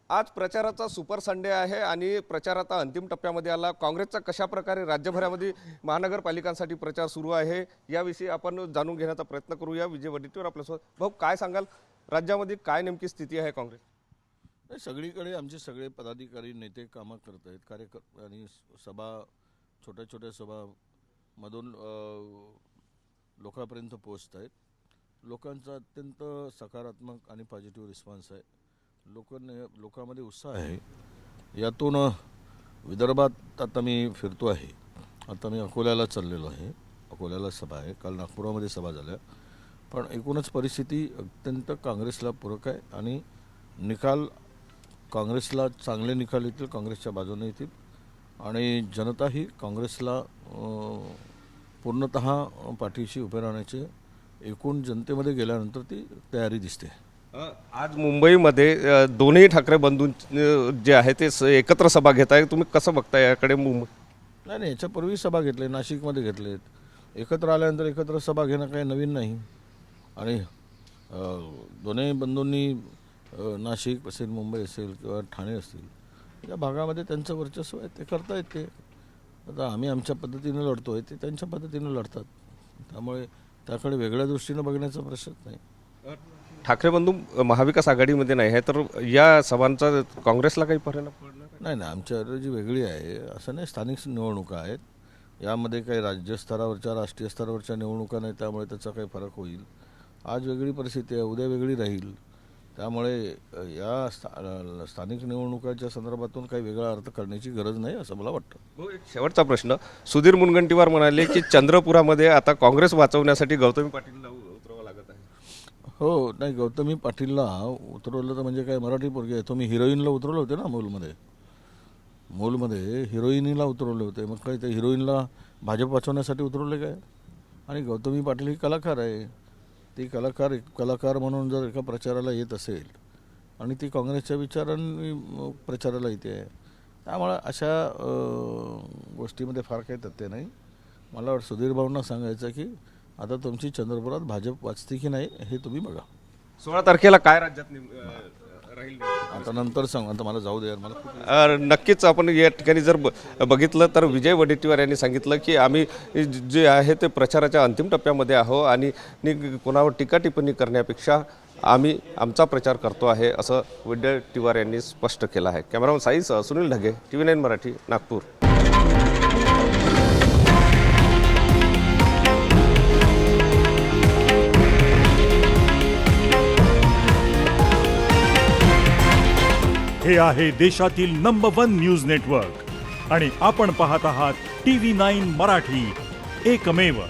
आज प्रचाराचा super Sunday आहे आणि प्रचार आता अंतिम टप्प्यामध्ये आला। काँग्रेसचा कशा प्रकारे राज्यभरामध्ये महानगरपालिकांसाठी प्रचार सुरू आहे याविषयी आपण जाणून घेण्याचा प्रयत्न करूया। विजय वडेट्टीवार आपल्यासोबत। भाऊ, काय सांगाल, राज्यामध्ये काय नेमकी स्थिती आहे काँग्रेस? सगळीकडे आमचे सगळे पदाधिकारी नेते कामं करत आहेत, कार्यकर्ते आणि सभा छोट्या छोट्या सभामधून लोकांपर्यंत पोहोचत आहेत। लोकांचा अत्यंत सकारात्मक आणि पॉझिटिव्ह रिस्पॉन्स आहे। लोकांमध्ये उत्साह आहे। यातून विदर्भात आता मी फिरतो आहे। आता मी अकोल्याला चाललेलो आहे। अकोल्याला सभा आहे, काल नागपुरामध्ये सभा झाल्या। पण एकूणच परिस्थिती अत्यंत काँग्रेसला पूरक आहे आणि निकाल काँग्रेसला चांगले निकाल येतील, काँग्रेसच्या बाजूने येतील आणि जनता ही काँग्रेसला पूर्णतः पाठीशी उभे राहण्याचे एकूण जनतेमध्ये गेल्यानंतर ती तयारी दिसते। आज मुंबईमध्ये दोन्ही ठाकरे बंधू जे आहे ते एकत्र सभा घेत आहे, तुम्ही कसं बघताय याकडे? नाही, याच्यापूर्वी सभा घेतले, नाशिकमध्ये घेतलेत। एकत्र आल्यानंतर एकत्र सभा घेणं काही नवीन नाही आणि दोन्ही बंधूंनी नाशिक असेल, मुंबई असेल किंवा ठाणे असतील या भागामध्ये त्यांचं वर्चस्व आहे, ते करतायत। ते आता आम्ही आमच्या पद्धतीने लढतो आहे, ते त्यांच्या पद्धतीने लढतात। त्यामुळे त्याकडे वेगळ्या दृष्टीने बघण्याचा प्रश्नच नाही। ठाकरे बंधू महाविकास आघाडीमध्ये नाही आहे तर या सभांचा काँग्रेसला काही परिणाम पडणार नाही? आमच्या जी वेगळी आहे असं नाही। स्थानिक निवडणुका आहेत, यामध्ये काही राज्यस्तरावरच्या राष्ट्रीय स्तरावरच्या निवडणुका नाही, त्यामुळे त्याचा काही फरक होईल। आज वेगळी परिस्थिती आहे, उद्या वेगळी राहील। त्यामुळे या स्थानिक निवडणुकाच्या संदर्भातून काही वेगळा अर्थ करण्याची गरज नाही असं मला वाटतं। एक शेवटचा प्रश्न, सुधीर मुनगंटीवार म्हणाले की चंद्रपुरामध्ये आता काँग्रेस वाचवण्यासाठी गौतमी पाटीलला उतरवावं लागत आहे। हो, नाही, गौतमी पाटीलला उतरवलं तर म्हणजे काय मराठी पोरगी आहे? तुम्ही हिरोईनला उतरवलं होते ना मूलमध्ये हिरोईनीला उतरवले होते, मग काय ते हिरोईनला भाजप वाचवण्यासाठी उतरवले काय? आणि गौतमी पाटील ही कलाकार आहे, ती कलाकार म्हणून जर एका प्रचाराला येत असेल आणि ती काँग्रेसच्या विचारांनी प्रचाराला येते आहे, त्यामुळे अशा गोष्टीमध्ये फार काही तथ्य नाही। मला वाटतं सुधीर भाऊंना सांगायचं की आता तुमची चंद्रपुरात भाजप वाचते की नाही हे तुम्ही बघा। 16 तारखेला काय राज्यात राहील आता नंतर सांग, आता मला जाऊ दे यार, मला नक्कीच। आपण या ठिकाणी जर बघितलं तर विजय वडेट्टीवार यांनी सांगितलं की आम्ही जे आहे ते प्रचाराच्या अंतिम टप्प्यामध्ये आहो आणि कोणावर टीका टिप्पणी करण्यापेक्षा आम्ही आमचा प्रचार करतो आहे असं वडेट्टीवार यांनी स्पष्ट केलं आहे। कॅमेरामन साईसह सुनील ढगे, TV9 मराठी, नागपूर। हे आहे देशातील नंबर 1 न्यूज नेटवर्क आणि आपण पाहत आहात TV9 मराठी, एकमेव।